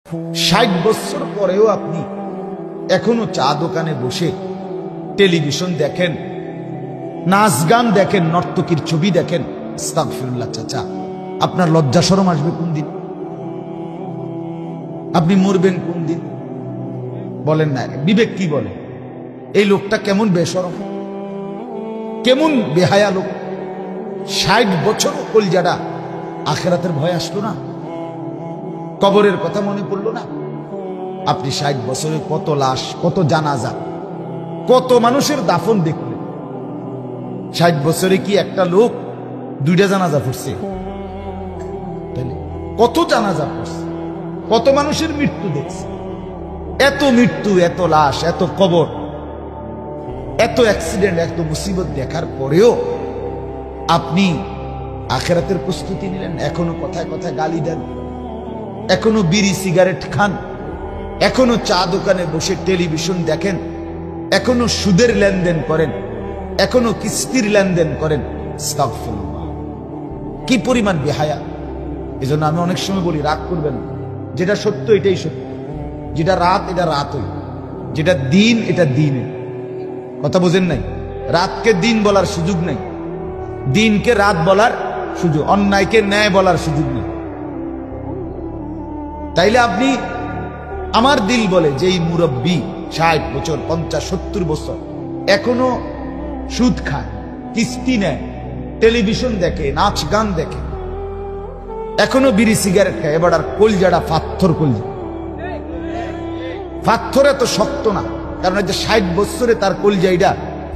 60 বছর পরেও আপনি এখনো চা দোকানে বসে টেলিভিশন দেখেন, নাচ গান দেখেন, নর্তকীর ছবি দেখেন। আস্তাগফিরুল্লাহ। চাচা, আপনার লজ্জা শরম আসবে কোন দিন? আপনি মরবেন কোন দিন বলেন না? বিবেক কি বলে? এই লোকটা কেমন বেশরম, কেমন বেহায়া লোক। 60 বছর কলজাটা আখিরাতের ভয় আসলো না? কবরের কথা মনে পড়লো না? আপনি 60 বছরে কত লাশ, কত জানাজা, কত মানুষের দাফন দেখলেন। 60 বছরে কি একটা লোক 2টা জানাজা পড়ছে? তাহলে কত জানাজা পড়ছে, কত মানুষের মৃত্যু দেখছে। এত মৃত্যু, এত লাশ, এত কবর, এত অ্যাক্সিডেন্ট, এত মুসিবত দেখার পরেও আপনি আখিরাতের প্রস্তুতি নিলেন। এখনো কথায় কথায় গালি দেন, এখনো বিড়ি সিগারেট খান, এখনো চা দোকানে বসে টেলিভিশন দেখেন, এখনো সুদের লেনদেন করেন, এখনো কিস্তির লেনদেন করেন। আস্তাগফিরুল্লাহ। কি পরিমাণ বেহায়া! এজন্য আমি অনেক সময় বলি, রাগ করবেন না। যেটা সত্য এটাই সত্য, যেটা রাত এটা রাতই, যেটা দিন এটা দিনে। কথা বোঝেন নাই? রাতকে দিন বলার সুযোগ নাই, দিনকে রাত বলার সুযোগ, অন্যায়কে ন্যায় বলার সুযোগ নেই। তাইলে আপনি, আমার দিল বলে যে এই মুরব্বী 60 বছর, 50, 70 বছর এখনো সুদ খায়, কিস্তি নেয়, টেলিভিশন দেখে, নাচ গান দেখে, এখনো বিড়ি সিগারেট খায়, এবার আর কলজাটা পাথর। কলজা পাথর এত শক্ত না, কারণ এই যে 60 বছরে তার কলজাইটা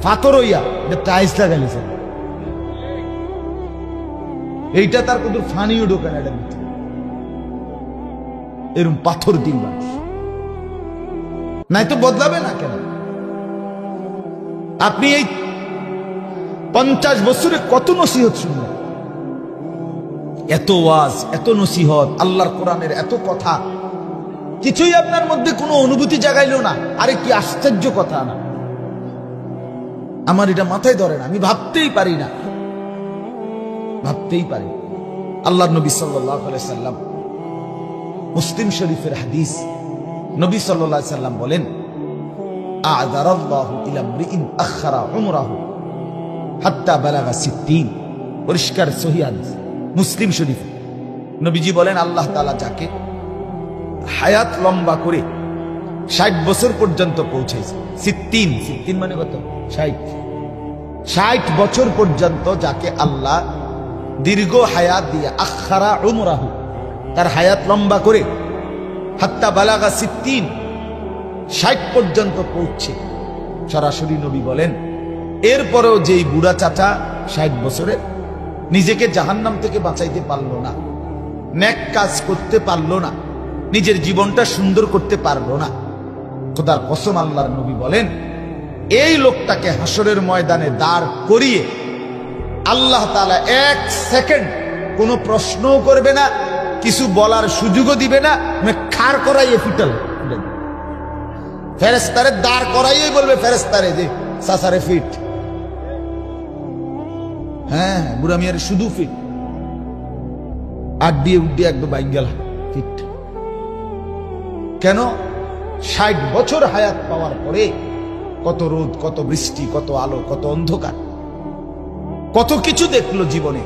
পাথর হইয়া এটা টাইলস লাগাইছে। এইটা তার কত ফানিও ঢোকান, এটা এরকম পাথর দিন মানুষ নাই তো বদলাবে না কেন? আপনি এই 50 বছরে কত নসিহত শুনলেন, এত ওয়াজ, এত নসিহত, আল্লাহর কোরআনের এত কথা, কিছুই আপনার মধ্যে কোনো অনুভূতি জাগাইলো না। আরে কি আশ্চর্য কথা না! আমার এটা মাথায় ধরে না, আমি ভাবতেই পারি না, ভাবতেই পারি। আল্লাহর নবী সাল্লাল্লাহু আলাইহি সাল্লাম, মুসলিম শরীফের হাদিস, নবী সাল্লাল্লাহু আলাইহি সাল্লাম বলেন, আ'যারাল্লাহু ইলা ইমরিইন আখখারা উমরাহু হাত্তা বালাগা 60। পরিষ্কার সহিহ হাদিস, মুসলিম শরীফ। নবীজি বলেন, আল্লাহ তাআলা যাকে হায়াত লম্বা করে 60 বছর পর্যন্ত পৌঁছাইছে, 60 মানে কত? 60 বছর পর্যন্ত যাকে আল্লাহ দীর্ঘ হায়াত দিয়ে, আখখারা উমরাহু, তার হায়াত লম্বা করে, হাত্তা বালাগা 60 পর্যন্ত পৌঁছে। সরাসরি নবী বলেন, এরপরেও যেই বুড়া চাচা 60 বছরে নিজেকে জাহান্নাম থেকে বাঁচাইতে পারলো না, নেক কাজ করতে পারলো না, নিজের জীবনটা সুন্দর করতে পারলো না, খোদার কসম আল্লাহর নবী বলেন, এই লোকটাকে হাসরের ময়দানে দাঁড় করিয়ে আল্লাহ তাআলা 1 সেকেন্ড কোনো প্রশ্নও করবে না, কিছু বলার সুযোগও দিবে না, খাড় করাইয়ে ফিটাল, ফেরেশতারে দাঁড় করাইয়ে বলবে, ফেরেশতারে যে সাসারে ফিট, হ্যাঁ বুড়া মিয়ার শুধু ফিট, আড্ডিয়ে উড্ডিয়ে একদম বাইঙ্গেল ফিট। কেন? 60 বছর হায়াত পাওয়ার পরে কত রোদ, কত বৃষ্টি, কত আলো, কত অন্ধকার, কত কিছু দেখলো জীবনে,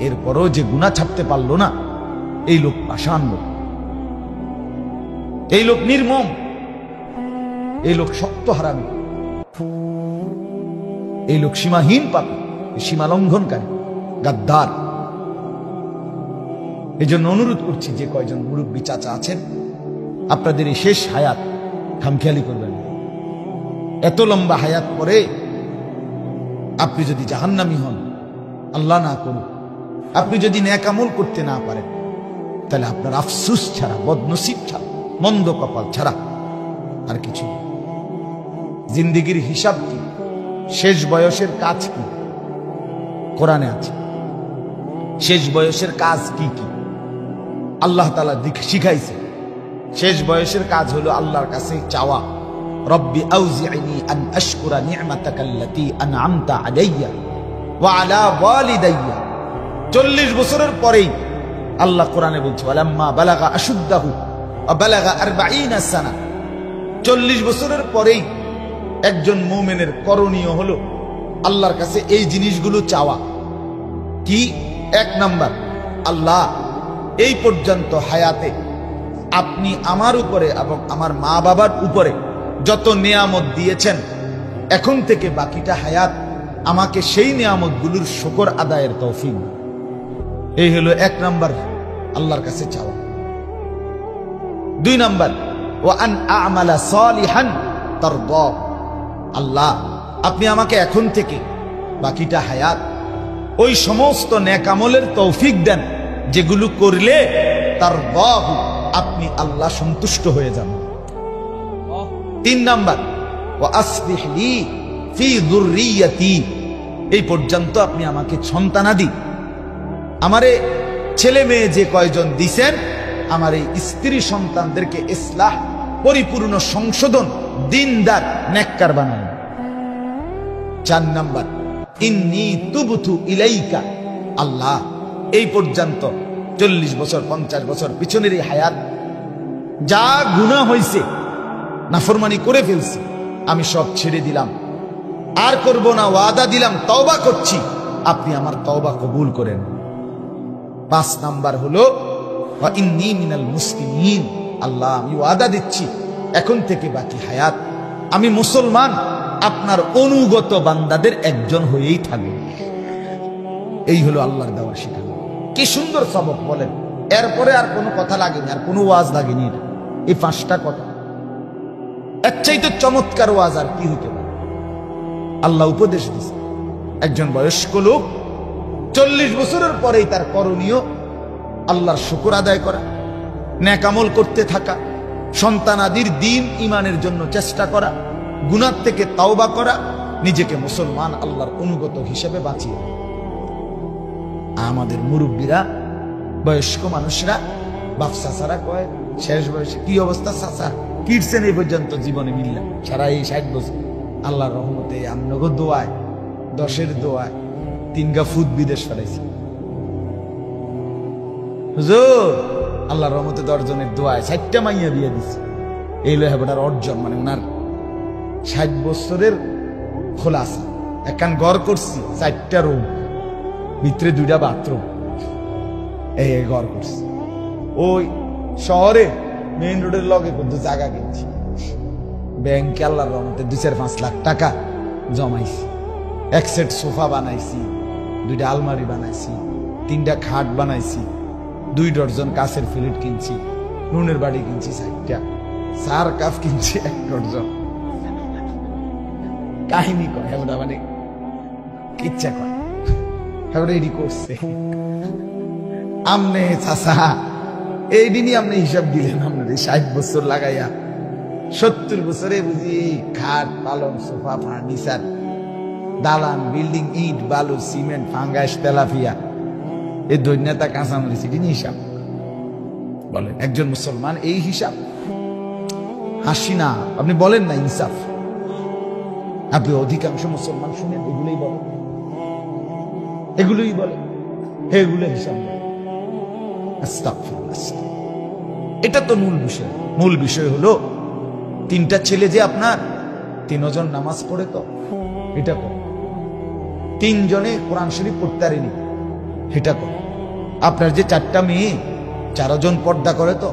এরপরও যে গুনাহ ছাড়তে পারলো না, এই লোক পাষাণ লোক, এই লোক নির্মম, এই লোক শক্ত হারামি, এই লোক সীমাহীন পাপী, সীমা লঙ্ঘনকারী, গাদ্দার। এই জন্য অনুরোধ করছি, যে কয়জন মুরব্বী চাচা আছেন, আপনাদের এই শেষ হায়াত খামখেয়ালি করবেন। এত লম্বা হায়াত পরে আপনি যদি জাহান্নামী হন, আল্লাহ না করুন, আপনি যদি নেক আমল করতে না পারেন, তাহলে আপনার আফসোস ছাড়া, বদনসিব ছাড়া, মন্দ কপাল ছাড়া আর কিছু। জিন্দেগির হিসাব কি? শেষ বয়সের কাজ কি? কোরআনে আছে। শেষ বয়সের কাজ কি কি আল্লাহ তাআলা শিখাইছে। শেষ বয়সের কাজ হলো আল্লাহর কাছে চাওয়া, রব্বি আউজি'নি আন আশকুরা নি'মাতাকাল্লাতী আন'আমতা আলাইয়া ওয়া আলা ওয়ালিদাইয়া। 40 বছরের পরেই আল্লাহ কোরআনে বলছে, ওয়ালাম্মা বালাগা আশুদ্দাহু বালাগা 40 সানা, 40 বছরের পরেই একজন মুমিনের করণীয় হলো আল্লাহর কাছে এই জিনিসগুলো চাওয়া। কি? 1 নাম্বার, আল্লাহ এই পর্যন্ত হায়াতে আপনি আমার উপরে এবং আমার মা বাবার উপরে যত নিয়ামত দিয়েছেন, এখন থেকে বাকিটা হায়াত আমাকে সেই নিয়ামতগুলোর শুকর আদায়ের তৌফিক। এই হলো 1 নাম্বার আল্লাহর কাছে চাওয়া। 2 নাম্বার, ওয়া আন আ'মালা সালিহান তারদা, আল্লাহ আপনি আমাকে এখন থেকে বাকিটা হায়াত ওই সমস্ত নেক আমলের তৌফিক দেন যেগুলো করলে তারদাহু, আপনি আল্লাহ সন্তুষ্ট হয়ে যান। 3 নাম্বার, ওয়া আসলিহ লি ফি যুররিয়াতি, এই পর্যন্ত আপনি আমাকে সন্তানাদি, আমারে ছেলে মেয়ে যে কয়জন দিছেন, আমার এই স্ত্রী সন্তানদেরকে ইসলাহ, পরিপূর্ণ সংশোধন, দিনদার, নেককার বানান। 4 নাম্বার, ইন্নী তুবতু ইলাইকা, আল্লাহ এই পর্যন্ত 40 বছর 50 বছর পিছনের এই হায়াত যা গুনাহ হয়েছে, নাফরমানি করে ফেলছি, আমি সব ছেড়ে দিলাম, আর করব না, ওয়াদা দিলাম, তওবা করছি, আপনি আমার তওবা কবুল করেন। 5 নাম্বার হলো ওয়া ইন্নী মিনাল মুসলিমিন, আল্লাহ আমি ওয়াদা দিচ্ছি এখন থেকে বাকি হায়াত আমি মুসলমান, আপনার অনুগত বান্দাদের একজন হয়েই থাকবে। এই হলো আল্লাহর দেওয়া শিক্ষা। কি সুন্দর সবক বলেন। এরপরে আর কোনো কথা লাগেনি, আর কোনো ওয়াজ লাগেনি। এই 5টা কথা, এর চাইতে চমৎকার ওয়াজ আর কি হইতে পারে? আল্লাহ উপদেশ দিয়েছে একজন বয়স্ক লোক 40 বছরের পরেই তার করণীয় আল্লাহর শুকর আদায় করা, নেক আমল করতে থাকা, সন্তানাদির দ্বীন ঈমানের জন্য চেষ্টা করা, গুনাহ থেকে তাওবা করা, নিজেকে মুসলমান আল্লাহর অনুগত হিসেবে বাঁচিয়ে। আমাদের মুরব্বীরা, বয়স্ক মানুষরা, বাপ চাচারা কয় শেষ বয়সে কি অবস্থা চাচা, কিরছেন এই পর্যন্ত জীবনে মিললাম সারা এই 60 বছর, আল্লাহর রহমতে আমনগো দোয়ায়, 10-এর দোয়ায় 3 গা ফুট বিদেশ ফেলাইছি হুজুর, আল্লাহর রহমতে 10 জনের দোয়ায় 60টা মাইয়া বিয়ে দিছি। এই লো হেবটার অর্জন, মানে ওনার 60 বছরের খোলাসা। একখান ঘর করছি, 4টা রুম, ভিতরে 2টা বাথরুম, এই ঘর করছি। ওই শহরে মেইন রোডের লগে কিন্তু জায়গা কিনছি, ব্যাংকে আল্লাহর রহমতে 2-4-5 লাখ টাকা জমাইছি, 1 সেট সোফা বানাইছি, 2টা আলমারি বানাইছি, 3টা খাট বানাইছি, 2 ডজন কাছের প্লেট কিনছি, নুনের বাড়ি কিনছি 4টা, 4 কাপ কিনছি 1 ডজন। কাহিনী কয় হেবটা, মানে ইচ্ছা কয় হেবটা এডি করছে। আমনে চাচা এই দিনই আপনি হিসাব দিলেন, আপনার 60 বছর লাগাইয়া 70 বছরে বুঝি খাট, পালং, সোফা, ফার্নিচার, দালান, বিল্ডিং, ইট, বালু, সিমেন্ট, ফাঙ্গাস, তেলাপিয়া, এই দৈন্যতা, কাঁচামরিচ, এটি হিসাব বলেন একজন মুসলমান? এই হিসাব হাসি না, আপনি বলেন না ইনসাফ। আপনি অধিকাংশ মুসলমান শুনেন এগুলোই বলেন, এগুলোই বলেন, এগুলো হিসাব। এটা তো মূল বিষয়। মূল বিষয় হলো 3টা ছেলে যে আপনার, 3 জন নামাজ পড়ে তো, এটা কর। 3 জনে কোরআন শরীফ পড়তে পারেনি, এটা কর। আপনার যে 4টা মেয়ে, 4 জন পর্দা করে তো,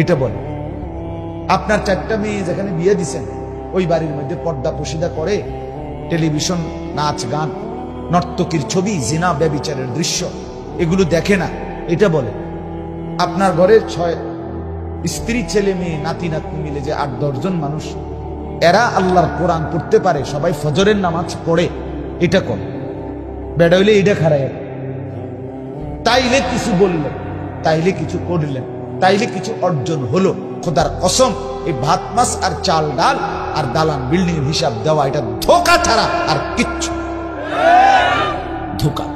এটা বলে। আপনার 4টা মেয়ে যেখানে বিয়ে দিছেন, ওই বাড়ির মধ্যে পর্দা পশিদা করে, টেলিভিশন, নাচ গান, নর্তকীর ছবি, জিনা, ব্যভিচারের দৃশ্য, এগুলো দেখে না, এটা বলে। আপনার ঘরে 6 স্ত্রী, ছেলে মেয়ে, নাতি নাতনি মিলে যে 8-10 জন মানুষ, এরা আল্লাহর কোরআন পড়তে পারে, সবাই ফজরের নামাজ পড়ে, এটা কর। বেড়া হইলে এটা খারাই, তাইলে কিছু বললেন, তাইলে কিছু করলেন, তাইলে কিছু অর্জন হলো। খোদার কসম, এই ভাত মাছ আর চাল ডাল আর দালান বিল্ডিং এর হিসাব দেওয়া, এটা ধোঁকা ছাড়া আর কিচ্ছু। ধোঁকা,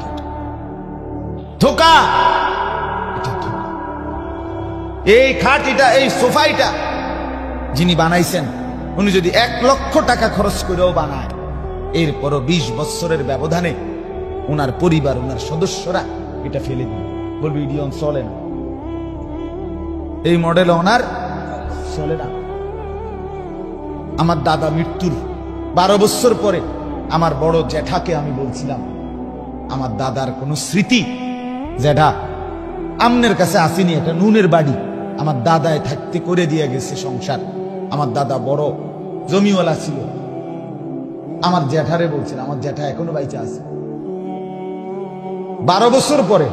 ধোঁকা, এই খাটটা, এই সোফাইটা যিনি বানাইছেন, উনি যদি 1 লক্ষ টাকা খরচ করেও বানায়, এরপরও 20 বছরের ব্যবধানে ওনার পরিবার, ওনার সদস্যরা এটা ফেলে দিবে, বলবে ইডিয়ন চলে না। এই মডেল ওনার চলে না। আমার দাদা মৃত্যুর 12 বছর পরে আমার বড় জ্যাঠাকে আমি বলছিলাম, আমার দাদার কোনো স্মৃতি জ্যাঠা আমনের কাছে আসেনি, এটা নুনের বাড়ি, আমার দাদায় থাকতে করে দিয়ে গেছে সংসার। আমার দাদা বড় জমিওয়ালা ছিল। আমার জ্যাঠারে বলছেন, আমার জ্যাঠা এখনো বাইচা আছে। 12 বছর পরে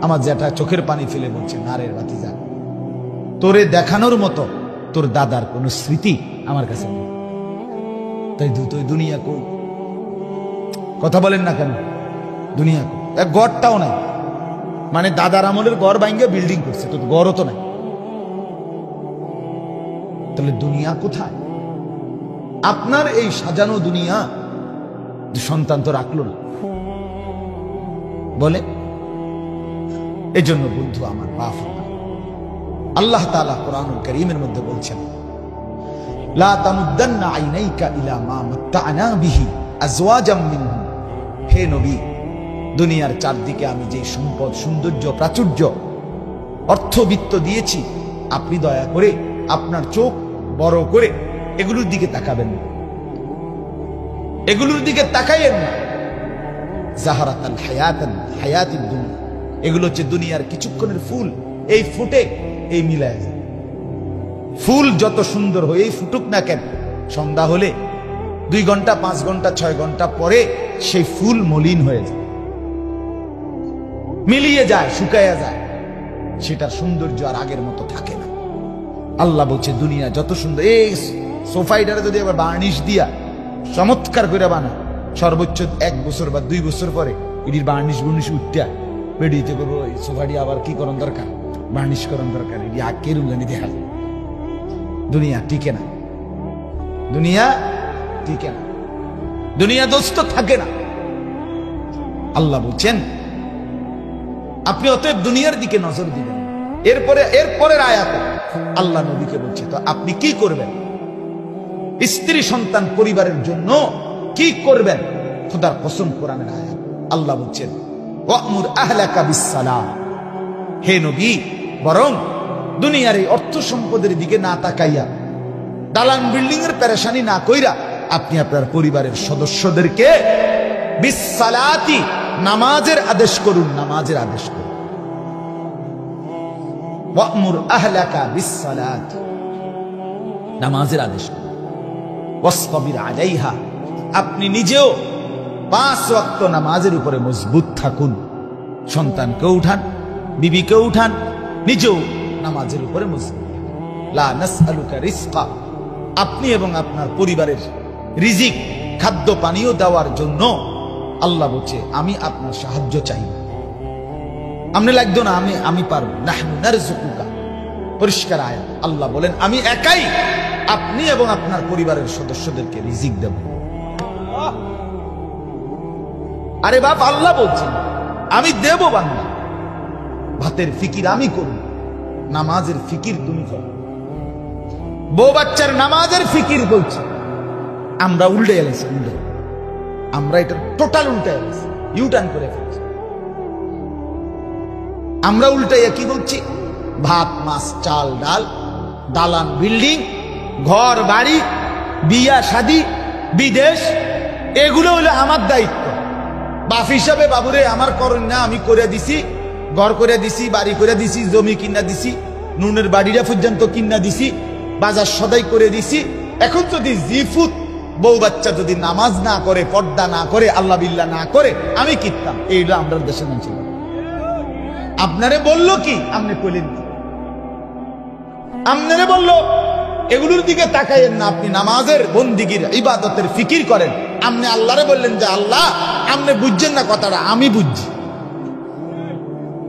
আমার জ্যাঠা চোখের পানি ফেলে বলছে, না রে ভাতিজা, তোরে দেখানোর মতো তোর দাদার কোন স্মৃতি আমার কাছে নেই। তাই তুই দুনিয়া কই? কথা বলেন না কেন? দুনিয়া কই? এক গড়টাও নাই, মানে দাদার আমলের গড় ভাঙ্গে বিল্ডিং করছে, তো গড়ও তো নাই। তাহলে দুনিয়া কোথায়? আপনার এই সাজানো দুনিয়া সন্তান তো রাখলো না, বলে। এই জন্য বন্ধু আমার, মাফ আমার, আল্লাহ তাআলা কোরআনুল কারীমের মধ্যে বলছেন, লা তামুদ্দান্না আইনাইকা ইলা মা মাত্তা'না বিহি আজওয়াজাম মিনহুম। হে নবী, দুনিয়ার চারদিকে আমি যে সম্পদ, সৌন্দর্য, প্রাচুর্য, অর্থবিত্ত দিয়েছি, আপনি দয়া করে আপনার চোখ বড় করে এগুলোর দিকে তাকাবেন না, এগুলোর দিকে তাকাইয়েন না। জাহারাতাল হায়াতিদ দুনিয়া, এগুলো হচ্ছে দুনিয়ার কিছুক্ষণের ফুল, এই ফুটে এই মিলায় যায়। ফুল যত সুন্দর হয়ে ফুটুক না কেন, সন্ধ্যা হলে 2 ঘন্টা 5 ঘন্টা 6 ঘন্টা পরে সেই ফুল মলিন হয়ে যায়, মিলিয়ে যায়, শুকায়া যায়, সেটার সৌন্দর্য আর আগের মতো থাকে না। আল্লাহ বলছে দুনিয়া যত সুন্দর, এই সোফাইটারে যদি আবার বার্নিশ দিয়া চমৎকার করে বানা, সর্বোচ্চ 1 বছর বা 2 বছর পরে এটির বার্নিশ উঠতে বেরিয়ে করবো, ওই সোফাটি আবার কি করণ দরকার, বার্নিশ করণ দরকার, এটি আগে রুমজানি দেখা যায়। দুনিয়া টিকে না, দুনিয়া টিকে না, দুনিয়া দোস্ত থাকে না। আল্লাহ বলছেন আপনি অতএব দুনিয়ার দিকে নজর দিবেন। এরপরের আয়াতে আল্লাহ নবীকে বলছে, তো আপনি কি করবেন? স্ত্রী সন্তান পরিবারের জন্য কি করবেন? খোদার কসম, কোরআনের আয়াত আল্লাহ বলছেন, ওয়া'মুর আহলাকা বিসসালাহ। হে নবী, বরং দুনিয়ার এই অর্থ সম্পদের দিকে না তাকাইয়া, দালান বিল্ডিং এর পেরেশানি না কইরা, আপনি আপনার পরিবারের সদস্যদেরকে বিসসালাতি, নামাজের আদেশ করুন, নামাজের আদেশ করুন। ওয়া'মুর আহলাকা বিসসালাত, নামাজের আদেশ করুন। ওয়াসতাবির আলাইহা, আপনি নিজেও 5 ওয়াক্ত নামাজের উপরে মজবুত থাকুন। সন্তানকে উঠান, বিবিকে উঠান, নিজেও নামাজের উপরে মজবুত। লা নাসআলুকা রিজকা, আপনি এবং আপনার পরিবারের রিজিক, খাদ্য পানীয় দেওয়ার জন্য আল্লাহ বলছে আমি আপনার সাহায্য চাই না। আপনি লাগতো না, আমি পারবো। নাহনু নারযুকুকা, পরিষ্কার আয়াত। আল্লাহ বলেন আমি একাই আপনি এবং আপনার পরিবারের সদস্যদেরকে রিজিক দেব। আরে বাপ, আল্লাহ বলছেন আমি দেব বান্দা, ভাতের ফিকির আমি করব, নামাজের ফিকির তুমি করো। বউ বাচ্চার নামাজের ফিকির বলছে, আমরা উল্টে গেছি, আমরা এটা টোটাল উল্টে গেছি, ইউটার্ন করে ফেলছি। আমরা উল্টাইয়া কি বলছি? ভাত, মাছ, চাল, ডাল, দালান বিল্ডিং, ঘর বাড়ি, বিয়া শাদি, বিদেশ, এগুলো হলো আমার দায়িত্ব। বাপ হিসাবে বাবুরে আমার করেন না, আমি করে দিছি, ঘর করে দিছি, বাড়ি করে দিছি, জমি কিনা দিছি, নুনের বাড়িটা পর্যন্ত কিনা দিছি, বাজার সদাই করে দিছি। এখন যদি জিফুত বউ বাচ্চা যদি নামাজ না করে, পর্দা না করে, আল্লাহ বিল্লাহ না করে, আমি কিনতাম। এইটা আমরা দেশের মানুষ। আপনারে বললো কি? আপনি কইলেন কি? আপনারে বললো এগুলোর দিকে তাকাইয়েন না, আপনি নামাজের, বন্দিগির, ইবাদতের ফিকির করেন। আপনি আল্লাহরে বললেন যে আল্লাহ আপনি বুঝছেন না কথাটা, আমি বুঝছি।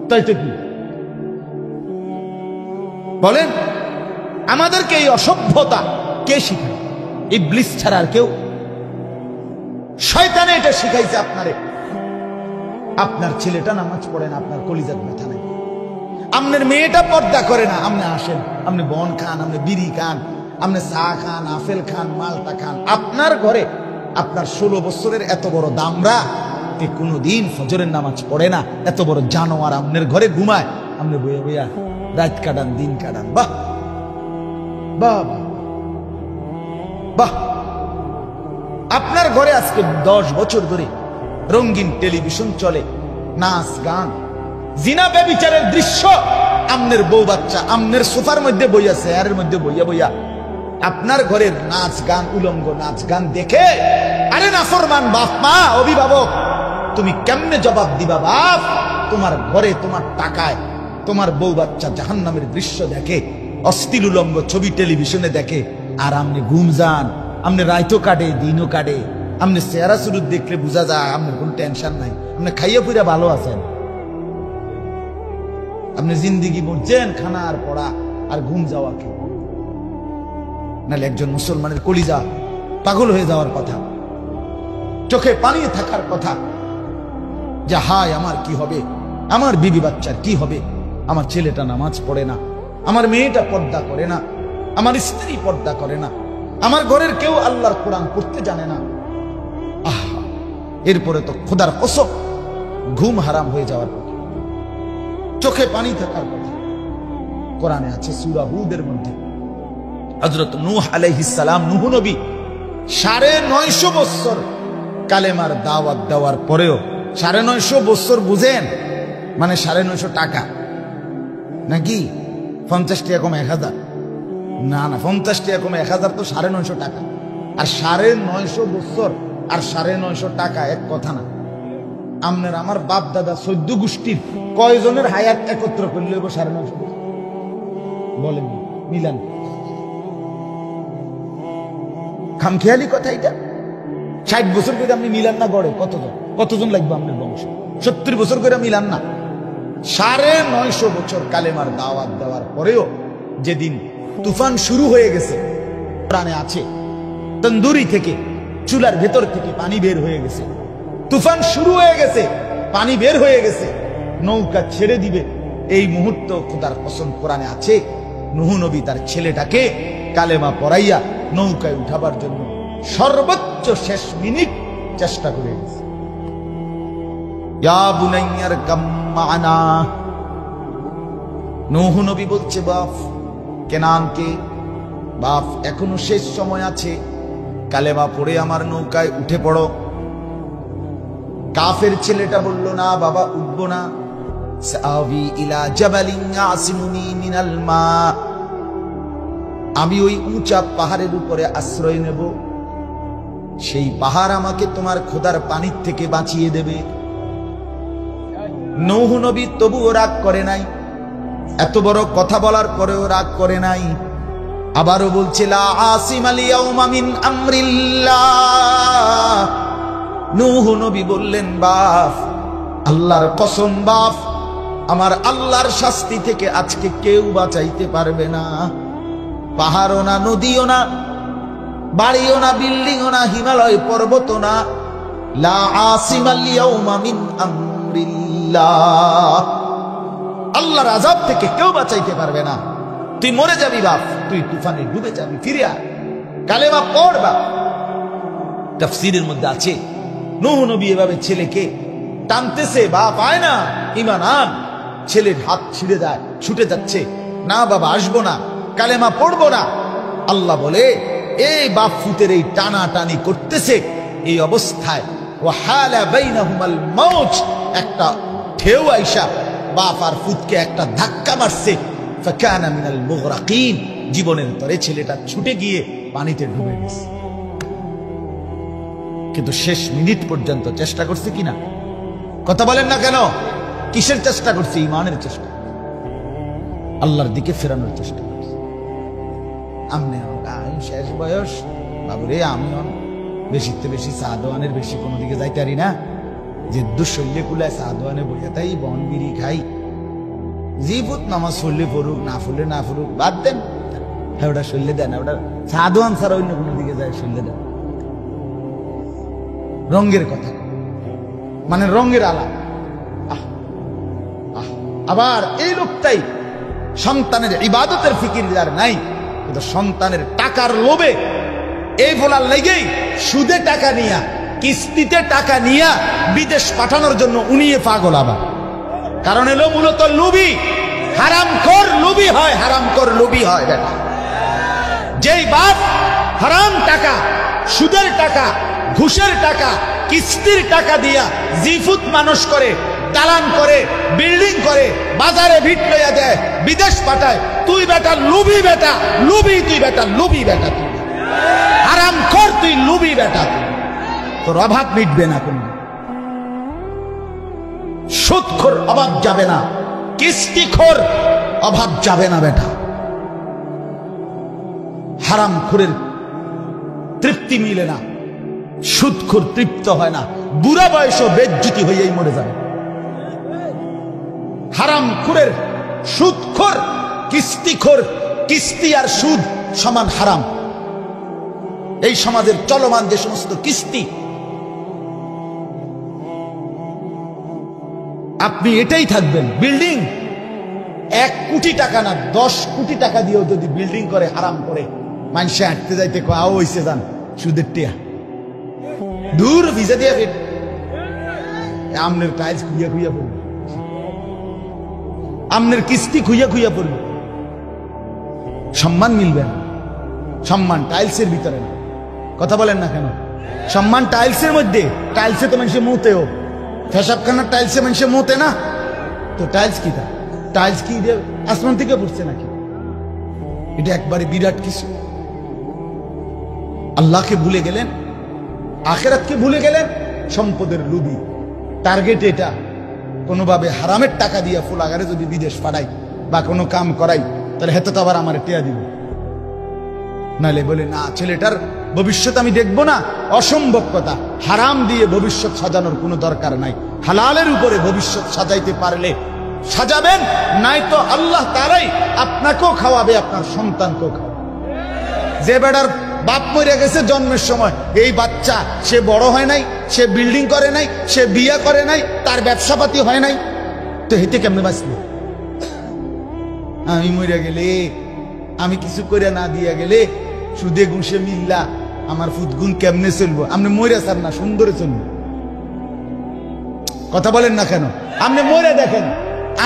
তাই তো কি বলেন? আমাদেরকে এই অসভ্যতা কে শিখায়? ইবলিস ছাড়া আর কেউ? শয়তানে এটা শিখাইছে আপনারে। আপনার ছেলেটা নামাজ পড়ে না, আপনার কলিজার ব্যথা নাই। আপনার মেয়েটা পর্দা করে না, আপনি আসেন, আপনি বন খান, আপনি বিড়ি খান, আপনি চা খান, আপেল খান, মালটা খান। আপনার ঘরে আপনার 16 বছরের এত বড় দামরা কোনদিন ফজরের নামাজ পড়ে না, এত বড় জানোয়ার আপনার ঘরে ঘুমায়, আপনি বইয়া বইয়া রাত কাটান, দিন কাটান। বাহ, বাহ বাহ, আপনার ঘরে আজকে 10 বছর ধরে রঙিন টেলিভিশন চলে, নাচ গান, জিনা ব্যভিচারের দৃশ্য, আমনের বউ বাচ্চা আমনের সোফার মধ্যে বইয়া, চেয়ারের মধ্যে বইয়া বইয়া আপনার ঘরের নাচ গান, উলঙ্গ নাচ গান দেখে, আরে নাফরমান বাপ মা, অভিভাবক, তুমি কেমনে জবাব দিবা বাপ? তোমার ঘরে তোমার টাকায় তোমার বউ বাচ্চা জাহান্নামের দৃশ্য দেখে, অশ্লীল উলঙ্গ ছবি টেলিভিশনে দেখে, আর আপনি ঘুম যান, আপনি রাইতো কাটে দিনও কাটে, আপনি চেহারা সুরুত দেখলে বোঝা যায় আপনার কোন টেনশন নাই, আপনি খাইয়া পুরা ভালো আছেন। আপনি জিন্দিগি বুঝছেন খানা আর পড়া আর ঘুম যাওয়া কে? নাহলে একজন মুসলমানের কলিজা পাগল হয়ে যাওয়ার কথা, চোখে পানি থাকার কথা, যে হায় আমার কি হবে, আমার বিবি বাচ্চার কি হবে, আমার ছেলেটা নামাজ পড়ে না, আমার মেয়েটা পর্দা করে না, আমার স্ত্রী পর্দা করে না, আমার ঘরের কেউ আল্লাহর কোরআন পড়তে জানে না। আহা, এরপরে তো খোদার কসম ঘুম হারাম হয়ে যাওয়ার কথা, চোখে পানি থাকার কথা। কোরআনে আছে সূরা হুদের মধ্যে হযরত নূহ আলাইহিস সালাম, নূহ নবী 950 বছর কালেমার দাওয়াত দেওয়ার পরেও, 950 বছর বুঝেন মানে 950 টাকা নাকি 50 টাকা কম 1000? না না, 50 টাকা কম 1000 তো 950 টাকা, আর 950 বছর আর 950 টাকা এক কথা না। আমনের আমার বাপ দাদা 14 গোষ্ঠীর কয়জনের হায়াত একত্র করলে 950 বছর? বলেন মিলান, খামখেয়ালি কথা এটা। 60 বছর করে আপনি মিলান না গড়ে কতজন লাগবে আপনার বংশ? 70 বছর করে মিলান না। 950 বছর কালেমার দাওয়াত দেওয়ার পরেও যেদিন তুফান শুরু হয়ে গেছে, কোরআনে আছে তন্দুরি থেকে, চুলার ভেতর থেকে পানি বের হয়ে গেছে, তুফান শুরু হয়ে গেছে, পানি বের হয়ে গেছে, নৌকা ছেড়ে দিবে এই মুহূর্ত খোদার কসম কোরআনে আছে নূহ নবী তার ছেলেটাকে কালেমা পড়াইয়া নৌকায় উঠাবার জন্য সর্বোচ্চ শেষ মিনিট চেষ্টা করে গেছে। ইয়া বুনাইয়ার কাম মা'না, নূহ নবী বলছে বাপ কেনানকে, বাপ এখনো শেষ সময় আছে, কালেমা পড়ে আমার নৌকায় উঠে পড়ো। কাফের ছেলেটা বলল না বাবা, উঠবো না। সাআবি ইলা জাবালিন ইয়াসিমুনি মিনাল মা, আমি ওই উঁচা পাহাড়ের উপরে আশ্রয় নেব, সেই পাহাড় আমাকে তোমার খোদার পানির থেকে বাঁচিয়ে দেবে। নূহ নবী তবুও রাগ করে নাই, এত বড় কথা বলার পরেও রাগ করে নাই। আবারও বলছে লা আসিমাল ইয়াউমা মিন আমরিল্লাহ। নূহ নবী বললেন বাপ আল্লাহর কসম বাপ, আমার আল্লাহর শাস্তি থেকে আজকে কেউ বাঁচাইতে পারবে না। পাহাড়ও না, নদীও না, বাড়িও না, বিল্ডিংও না, হিমালয় পর্বতও না, লা আসিমাল ইয়াউমা মিন আমরিল্লাহ, আল্লাহর আযাব থেকে কেউ বাঁচাইতে পারবে না। তুই মরে যাবি বাপ, তুই তুফানে ডুবে যাবি, ফিরে আয়, কালেমা পড় বাপ। তাফসীরের মধ্যে আছে নূহ নবী এভাবে ছেলেকে টানতেছে, বাপ আয় না, ঈমান আন। ছেলের হাত ছিঁড়ে যায়, ছুটে যাচ্ছে, না বাবা আসবো না, কালেমা পড়বো না। আল্লাহ বলে এই বাপ ফুতের এই টানা টানি করতেছে, এই অবস্থায় ওয়াহালা বাইনাহুমাল মাউজ, একটা ঢেউ আইসা বাপ আর ফুতকে একটা ধাক্কা মারছে, ফাকানা মিনাল মুগরাকিন, জীবনের তরে ছেলেটা ছুটে গিয়ে পানিতে ডুবে গেছে। কিন্তু শেষ মিনিট পর্যন্ত চেষ্টা করছে কিনা? কথা বলেন না কেন? কিসের চেষ্টা করছে? ঈমানের চেষ্টা, আল্লাহর দিকে ফেরানোর চেষ্টা করছে। আমনে শেষ বয়স বাবুরে, আমি বেশিতে বেশি সাদওয়ানের বেশি কোনো দিকে যাইতে পারি না, যে দুঃশল্যে কুলায় সাদওয়ানে বইয়া তাই বন বিড়ি খাই, জিবুত নামাজ পড়লে পড়ুক, না পড়লে না পড়ুক, বাদ দেন, হ্যাঁ ওটা শল্যে দেন, ওটা সাদওয়ান ছাড়া অন্য কোনো দিকে যায় শল্যে দেন। রঙের কথা মানে রঙের আলা। আবার এই লোকটাই সন্তানের ইবাদতের ফিকির যার নাই, কিন্তু সন্তানের টাকার লোভে এই বলার লেগেই সুদে টাকা নিয়া, কিস্তিতে টাকা নিয়া বিদেশ পাঠানোর জন্য উনিয়ে পাগল। আবার কারণ এলো মূলত লোভী, হারামখোর লোভী হয়, হারামখোর লোভী হয়। বেটা যেই বাপ হারাম টাকা, সুদের টাকা, ঘুষের টাকা, কিস্তির টাকা দিয়া জিফুত মানুষ করে, দালান করে, বিল্ডিং করে, বাজারে ভিট লইয়া দেয়, বিদেশ পাঠায়, তুই বেটা লুবি, বেটা লুবি, তুই বেটা লুবি, বেটা তুই হারাম খোর, তুই লুবি বেটা, তোর অভাব মিটবে না। কোন সুদখোর অভাব যাবে না, কিস্তিখোর অভাব যাবে না বেটা। হারাম খোরের তৃপ্তি মিলে না, সুদখোর তৃপ্ত হয় না, বুড়া বয়সও বেজ্জতি হইয়াই মরে যাবে। হারাম খোরের, সুদখোর, কিস্তিখোর, কিস্তি আর সুদ সমান হারাম। এই সমাজের চলমান যে সমস্ত কিস্তি, আপনি এটাই থাকবেন। বিল্ডিং 1 কোটি টাকা না 10 কোটি টাকা দিয়েও যদি বিল্ডিং করে হারাম করে, মানুষে হাঁটতে যাইতে আও হইছে যান সুদের টিয়া দূর ভিজা দিয়ে ফেট আমনের টাইলস খুইয়া খুইয়া পড়বে, আমনের কিস্তি খুইয়া খুইয়া পড়বে, সম্মান মিলবে না। সম্মান টাইলসের ভিতরে না। কথা বলেন না কেন? সম্মান টাইলসের মধ্যে। টাইলসে তো মানুষের মুতেও, পেশাবখানার টাইলসে মানুষের মুতে না, তো টাইলস কি? টাইলস কি আসমান থেকে পড়ছে নাকি? এটা একবারে বিরাট কিছু। আল্লাহকে ভুলে গেলেন, আখিরাতকে ভুলে গেলেন, সম্পদের লুবি। টার্গেট এটা, কোনোভাবে হারামের টাকা দিয়ে ফুলাগারে যদি বিদেশ পাঠাই বা কোনো কাম করাই, তাহলে হেতো তো আবার আমার টেয়া দিব, নাহলে বলে না ছেলেটার ভবিষ্যৎ আমি দেখবো না। অসম্ভব কথা। হারাম দিয়ে ভবিষ্যৎ সাজানোর কোনো দরকার নাই। হালালের উপরে ভবিষ্যৎ সাজাইতে পারলে সাজাবেন, নাই তো আল্লাহ তারাই আপনাকেও খাওয়াবে, আপনার সন্তানকেও খাওয়াবে। যে বেটার বাপ মরে গেছে জন্মের সময়, এই বাচ্চা সে বড় হয় নাই, সে বিল্ডিং করে নাই, সে বিয়ে করে নাই, তার ব্যবসাপাতি হয় নাই, তো হেতে কেমনে বাঁচবে? আমি মরে গেলে, আমি কিছু করে না দিয়া গেলে, সুদে ঘুষে মিল্লা আমার ফুদগুন কেমনে চলবো? আপনি মরে চান না, সুন্দরে চলবো। কথা বলেন না কেন? আপনি মরে দেখেন,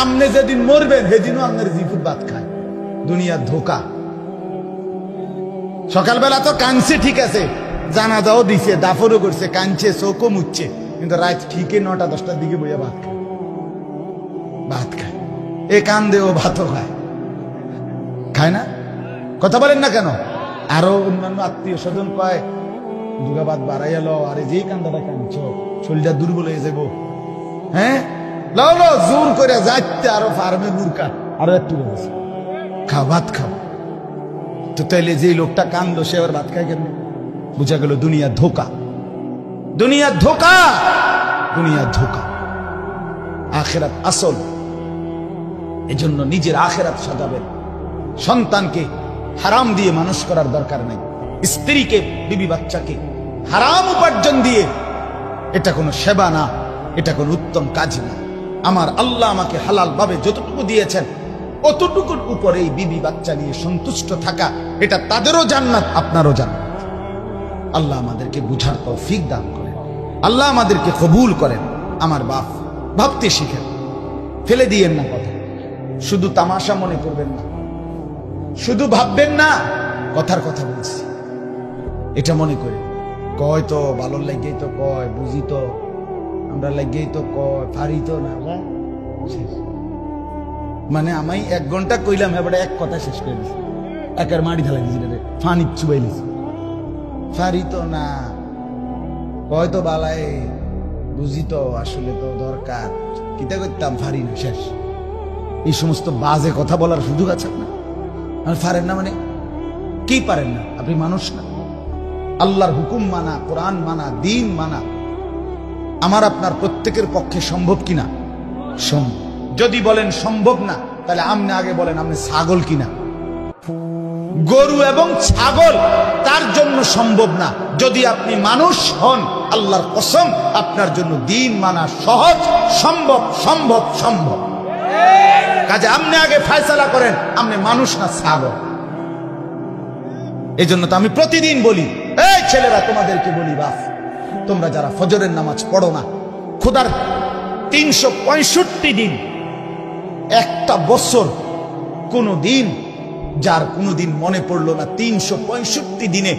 আপনি যেদিন মরবেন সেদিনও আপনার জিফুত ভাত খায়। দুনিয়ার ধোকা। সকালবেলা তো কানছে, ঠিক আছে, জানাজাও দিছে, দাফনও করছে, কানছে, চোখও মুচ্ছে, কিন্তু রাত ঠিকই 9টা-10টার দিকে বইয়া ভাত খায়। ভাত খায়, এ কান দেও ভাতও খায়, খায় না? কথা বলেন না কেন? আরো অন্যান্য আত্মীয় স্বজন কয় দুগাবাদ বাড়াই এলো, আরে যেই কান্দাটা কানছ শরীরটা দুর্বল হয়ে যাবো, হ্যাঁ লাও লাও জোর করে যাইতে আরো ফার্মে মুরকা আরো একটু বলেছে, খাও ভাত খাও। তো তাইলে যে লোকটা কান্দলো সে আবার ভাত খায় কেন? বুঝা গেল দুনিয়া ধোকা, দুনিয়া ধোকা, দুনিয়া ধোকা। আখেরাত আসল। এজন্য নিজের আখেরাত সাজাবেন। সন্তানকে হারাম দিয়ে মানুষ করার দরকার নাই। স্ত্রীকে, বিবি বাচ্চাকে হারাম উপার্জন দিয়ে, এটা কোনো সেবা না, এটা কোনো উত্তম কাজ না। আমার আল্লাহ আমাকে হালাল ভাবে যতটুকু দিয়েছেন অতটুকুর উপরেই বিবি বাচ্চা নিয়ে সন্তুষ্ট থাকা, এটা তাদেরও জান্নাত, আপনারও জান্নাত। আল্লাহ আমাদেরকে বুঝার তৌফিক দান করেন, আল্লাহ আমাদেরকে কবুল করেন। আমার বাপ, ভাবতে শিখেন, ফেলে দিয়েন না কথা। শুধু তামাশা মনে করবেন না, শুধু ভাববেন না কথার কথা বলছি, এটা মনে করে কয় তো ভালো লাগেই তো কয়, বুঝি তো আমরা লাগেই তো কয়, পারি তো না, মানে আমি 1 ঘন্টা কইলাম, এবারে এক কথা শেষ করে দিছি, একের মাটি ঢালাই দিছি, ফানি চুবাই দিছি, পারি তো না, কয় তো বালাই, বুঝি তো আসলে তো দরকার, কিতা করতাম, পারি না, শেষ। এই সমস্ত বাজে কথা বলার সুযোগ আছে না? আর পারেন না মানে কি পারেন না? আপনি মানুষ না? আল্লাহর হুকুম মানা, কোরআন মানা, দিন মানা আমার আপনার প্রত্যেকের পক্ষে সম্ভব কিনা? সম্ভব। যদি বলেন সম্ভব না, তাহলে আপনি আগে বলেন আপনি ছাগল কিনা। গরু এবং ছাগল তার জন্য সম্ভব না। যদি আপনি মানুষ হন, আল্লাহর কসম আপনার জন্য দিন মানা সহজ, সম্ভব, সম্ভব, সম্ভব। কাজে আপনি আগে ফয়সালা করেন আপনি মানুষ না ছাগল। এই জন্য তো আমি প্রতিদিন বলি, এই ছেলেরা তোমাদেরকে বলি, বাপ তোমরা যারা ফজরের নামাজ পড়ো না, খোদার 365 দিন, একটা বছর কোন দিন যার কোনোদিন মনে পড়লো না 365 দিনে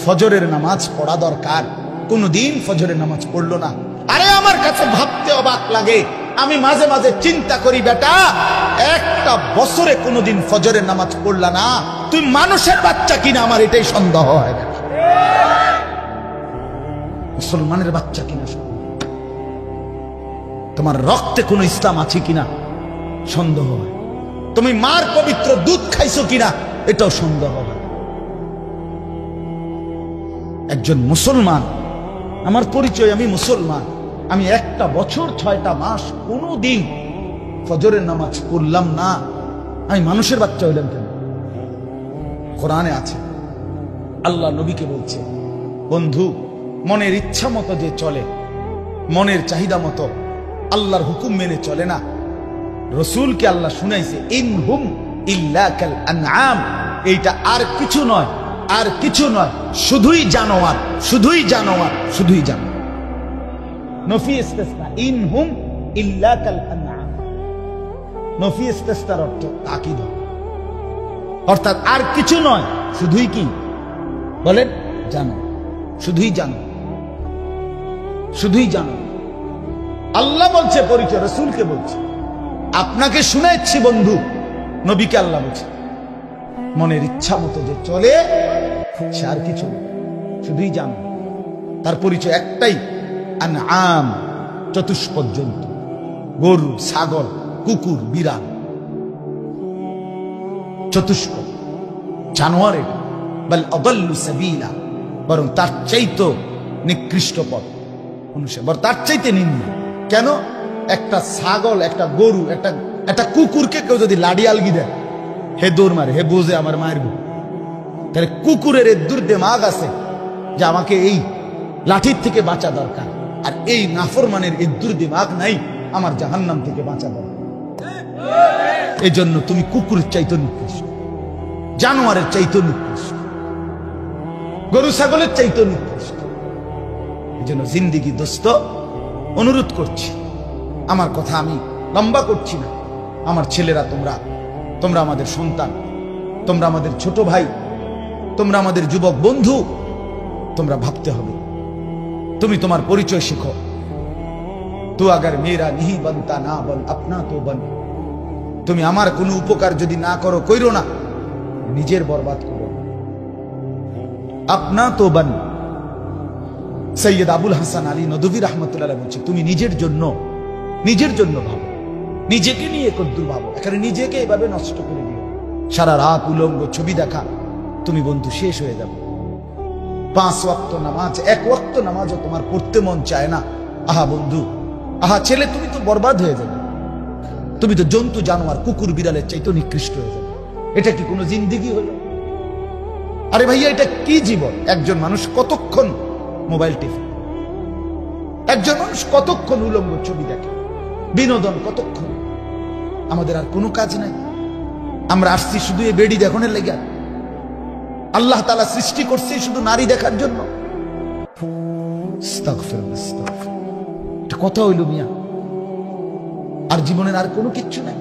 ফজরের নামাজ পড়া দরকার, কোনোদিন ফজরের নামাজ পড়লো না। আরে আমার কাছে ভাবতে অবাক লাগে, আমি মাঝে মাঝে চিন্তা করি, বেটা একটা বছরে কোনোদিন ফজরের নামাজ পড়লা না, তুই মানুষের বাচ্চা কিনা? আমার এটাই সন্দেহ হয়, মুসলমানের বাচ্চা কিনা, তোমার রক্তে কোনো ইসলাম আছে কিনা সন্দেহ হয়, তুমি মার পবিত্র দুধ খাইছো কিনা এটাও সন্দেহ হয়। একজন মুসলমান, আমার পরিচয় আমি মুসলমান, আমি একটা বছর 6টা মাস কোনোদিন ফজরের নামাজ পড়লাম না, আমি মানুষের বাচ্চা হইলাম কেন? কোরআনে আছে, আল্লাহ নবীকে বলছে, বন্ধু মনের ইচ্ছা মতো যে চলে, মনের চাহিদা মতো আল্লাহর হুকুম মেনে চলে না, রসুলকে আল্লাহ শুনাইছে ইনহুম ইল্লা কাল আনআম, এইটা আর কিছু নয়, আর কিছু নয়, শুধুই জানোয়ার, শুধুই জানোয়ার, শুধুই জানোয়ার। নফি ইস্তিসনা, ইনহুম ইল্লা কাল আনআম, নফি ইস্তিসনার অর্থ তাকিদ, অর্থাৎ আর কিছু নয়, শুধুই কি বলেন? জানো, শুধুই জানো, শুধুই জানো। আল্লাহ বলছে পরিচয়, রসুলকে বলছে, আপনাকে শুনাচ্ছি বন্ধু, নবীকে আল্লাহ বলছে, মনের ইচ্ছা মতো যে চলে সে আর কিছু, শুধুই জানো। তার পরিচয় একটাই, আনআম, চতুষ্পদ জন্তু, গরু, ছাগল, কুকুর, বিড়াল, চতুষ্পদ জানোয়ার, এটা বাল আদাল্লু সাবিলা, বরং তার চাইতে নিকৃষ্ট পথ অনুসরণ, বরং তার চাইতে নিম্ন। কেন? একটা ছাগল, একটা গরু, একটা কুকুরকে কেউ যদি লাডি আলগি দেয়, হে দৌড় মারে, হে বোঝে আমার মায়ের বউ, তাহলে কুকুরের এর দুর্দিমাগ আছে যে আমাকে এই লাঠির থেকে বাঁচা দরকার, আর এই নাফরমানের এর দুর্দিমাগ নাই আমার জাহান্নাম থেকে বাঁচা দরকার। এই জন্য তুমি কুকুরের চাইতে নিকৃষ্ট, জানোয়ারের চাইতে নিকৃষ্ট, গরু ছাগলের চাইতে নিকৃষ্ট। এই জন্য জিন্দিগি দোস্ত, অনুরোধ করছি, আমার কথা আমি লম্বা করছি না, আমার ছেলেরা, তোমরা আমাদের সন্তান, তোমরা আমাদের ছোট ভাই, তোমরা আমাদের যুবক বন্ধু, তোমরা ভাবতে হবে, তুমি তোমার পরিচয় শিখো। তো আগার মেরা নিহি বনতা না বল আপনা তো বন, তুমি আমার কোনো উপকার যদি না করো, কইরো না, নিজের বরবাদ করো, আপনা তো বন। সৈয়দ আবুল হাসান আলী নদভী রহমতুল্লাহ বলছে, তুমি নিজের জন্য ভাবো, নিজেকে নিয়ে কদ্দুর ভাবো, এখানে নিজেকে এভাবে নষ্ট করে দিও, সারা রাত উলঙ্গ ছবি দেখা, তুমি বন্ধু শেষ হয়ে যাবে। 5 ওয়াক্ত নামাজ, 1 ওয়াক্ত নামাজও তোমার পড়তে মন চায় না, আহা বন্ধু, আহা ছেলে, তুমি তো বরবাদ হয়ে যাবে, তুমি তো জন্তু জানোয়ার, কুকুর বিড়ালের চাইতে নিকৃষ্ট হয়ে যাবে। এটা কি কোনো জিন্দিগি হলো? আরে ভাইয়া, এটা কি জীবন? একজন মানুষ কতক্ষণ মোবাইল টিপে, একজন মানুষ কতক্ষণ উলঙ্গ ছবি দেখে, বিনোদন কতক্ষণ? আমাদের আর কোনো কাজ নাই, আমরা আসছি শুধু এই বেডি দেখানোর লেগে। আল্লাহ তাআলা সৃষ্টি করছে শুধু নারী দেখার জন্য। এটা কথা হইল মিয়া, আর জীবনের আর কোনো কিচ্ছু নাই।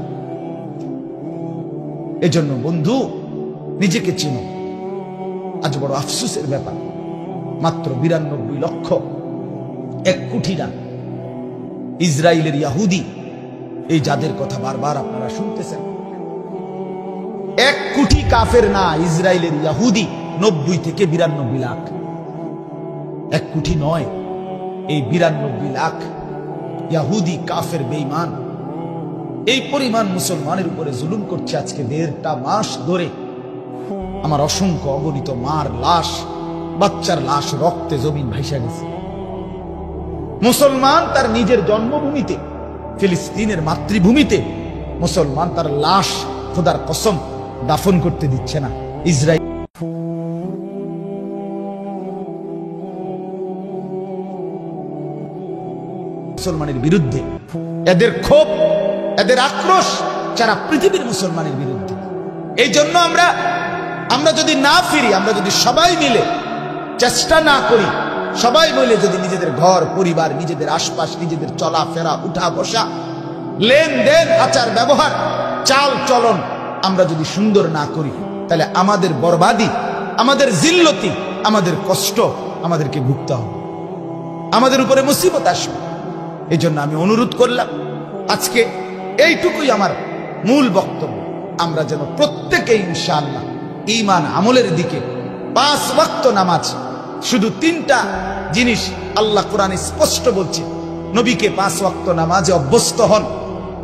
এজন্য বন্ধু, নিজেকে চিনো। আজ বড় আফসোসের ব্যাপার, মাত্র 92 লক্ষ, 1 কোটি না, ইসরায়েলের ইহুদি, এই যাদের কথা বারবার আপনারা শুনতেছেন, 1 কোটি কাফের না, ইসরায়েলের ইহুদি 90 থেকে 92 লাখ, 1 কোটি নয়, এই 92 লাখ ইহুদি কাফের বেঈমান এই পরিমাণ মুসলমানের উপরে জুলুম করছে। আজকে 1.5টা মাস ধরে আমার অসংখ্য অগণিত মার লাশ, বাচ্চার লাশ রক্তে জমিন ভাইসা গেছে। মুসলমান তার নিজের জন্মভূমিতে, ফিলিস্তিনের মাতৃভূমিতে মুসলমান তার লাশ খোদার কসম দাফন করতে দিচ্ছে না। ইসরায়েল মুসলমানের বিরুদ্ধে, এদের ক্ষোভ, এদের আক্রোশ সারা পৃথিবীর মুসলমানের বিরুদ্ধে। এই জন্য আমরা যদি না ফিরি, আমরা যদি সবাই মিলে চেষ্টা না করি, সবাই মিলে যদি নিজেদের ঘর পরিবার, নিজেদের আশপাশ, নিজেদের চলাফেরা, উঠা বসা, লেনদেন, আচার ব্যবহার, চাল চলন আমরা যদি সুন্দর না করি, তাহলে আমাদের বরবাদি, আমাদের জিল্লতি, আমাদের কষ্ট আমাদেরকে ভুগতে হবে, আমাদের উপরে মুসিবত আসবে। এই জন্য আমি অনুরোধ করলাম, আজকে এইটুকুই আমার মূল বক্তব্য, আমরা যেন প্রত্যেকে ইনশাআল্লাহ ঈমান আমলের দিকে 5 ওয়াক্ত নামাজ, শুধু 3টা জিনিস আল্লাহ কোরআনে স্পষ্ট বলছে, নবীকে 5 ওয়াক্ত নামাজে অভ্যস্ত হন,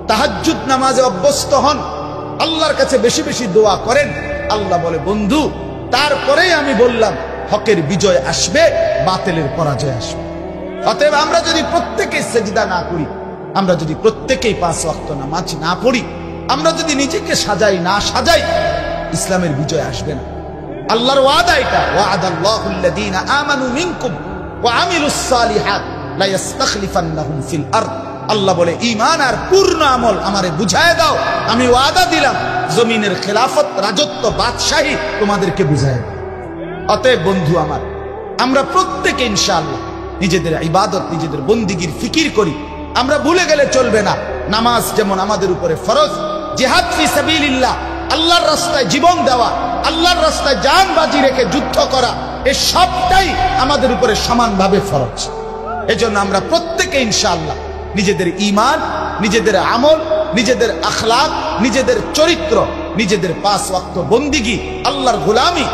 তাহাজ্জুদ নামাজে অভ্যস্ত হন, আল্লাহর কাছে বেশি বেশি দোয়া করেন। আল্লাহ বলে, বন্ধু তারপরেই আমি বললাম হকের বিজয় আসবে, বাতিলের পরাজয় আসবে। অতএব আমরা যদি প্রত্যেকে সেজদা না করি, আমরা যদি প্রত্যেকেই 5 ওয়াক্ত নামাজ না পড়ি, আমরা যদি নিজেকে সাজাই না সাজাই, ইসলামের বিজয় আসবে না। আল্লাহর ওয়াদা এটা, ওয়াদাল্লাহুল্লাযীনা আমানু মিনকুম ওয়া আমিলুস সালিহাত লা ইস্তাখলিফান্নাহুম ফিল আরদ। আল্লাহ বলে, ঈমান আর পূর্ণ আমল আমারে বুঝায় দাও, আমি ওয়াদা দিলাম জমিনের খেলাফত, রাজত্ব, বাদশাহী তোমাদেরকে বুঝায় দাও। অতএব বন্ধু আমার, আমরা প্রত্যেকে ইনশাআল্লাহ নিজেদের ইবাদত, নিজেদের বন্দিগির ফিকির করি। আমরা ভুলে গেলে চলবে না, নামাজ যেমন আমাদের উপরে ফরজ, জিহাদ ফি সাবিলিল্লাহ, আল্লাহর রাস্তায় জীবন দেওয়া, আল্লাহর রাস্তায় জান বাজি রেখে যুদ্ধ করা, এই সবটাই আমাদের উপরে সমানভাবে ফরজ। এজন্য আমরা প্রত্যেকে ইনশাআল্লাহ নিজেদের ঈমান, নিজেদের আমল, নিজেদের আখলাক, নিজেদের চরিত্র, নিজেদের 5 ওয়াক্ত বন্দিগি, আল্লাহর গোলামি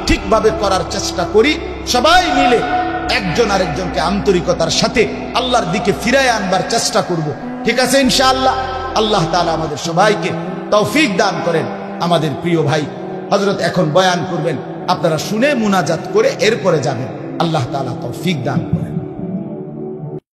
ঠিক ভাবে করার চেষ্টা করি। সবাই মিলে একজন আরেকজনকে আন্তরিকতার সাথে আল্লাহর দিকে ফিরায় আনবার চেষ্টা করব। ঠিক আছে ইনশাআল্লাহ? আল্লাহ তাআলা আমাদের সবাইকে তৌফিক দান করেন। আমাদের প্রিয় ভাই হযরত এখন বয়ান করবেন, আপনারা শুনে মুনাজাত করে এরপরে যাবেন। আল্লাহ তাআলা তৌফিক দান করেন।